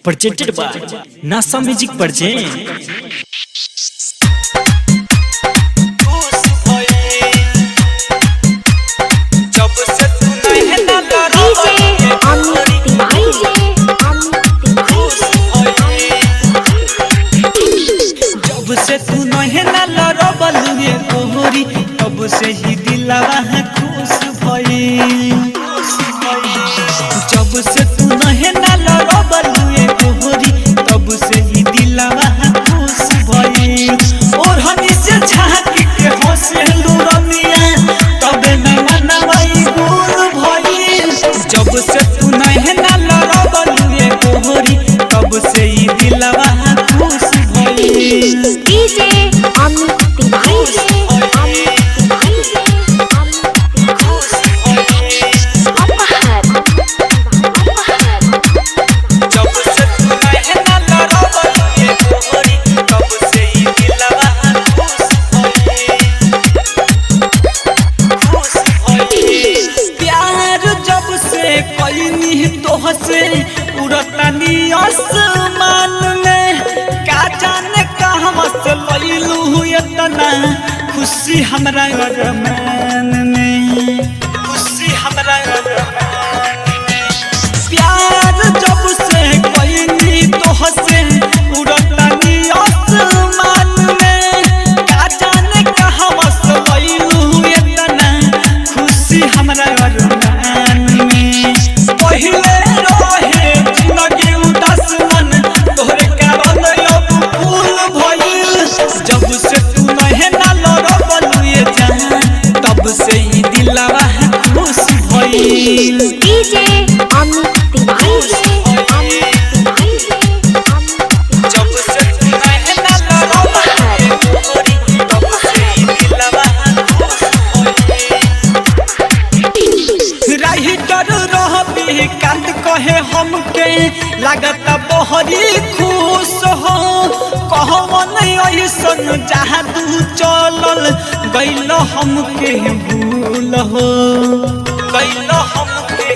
presented by NASA Music Present. जब से तू नहीं ना लड़बल ये कोहरी तब से ही दिलवा खुश भइल। जब से तू नहीं ना लड़बल ये कोहरी तब से ही दिलवा खुश भइल। और हनी से झांक के हंसे लुरनिया तब नवा नवा गुल भइल। जब से तू नहीं ना लड़बल ये कोहरी तब से ही दिलवा खुश भइल। डीजे अमित तिवारी जब से तू नहीं ना लड़बल ये कोहरी तब से ही दिलवा खुश भइल। प्यार जब से कइनी तोहसे उड़तानी आसमान में का जाने कहवा से लइलू इतना खुशी हमरा अरमान में। खुशी हमरा अरमान में। प्यार जब से कइनी तोहसे उड़तानी आसमान में का जाने कहवा से लइलू इतना खुशी हमरा अरमान में। पहिले रहे जिंदगी उदास मन तोहरे कारण अब फूल भइल। जब से तू नहीं ना लड़बल ये जान तब से ही दिलवा खुश भइल। डीजे अमित तिवारी जब से तू नहीं ना लड़बल ये कोहरी तब से ही दिलवा खुश भइल। राइटर रहबी कांत कहे हमके लागत बहरी खुश हो। कहवन ऐसन जादू चलल गइल हमके भूल हो। गइल हमके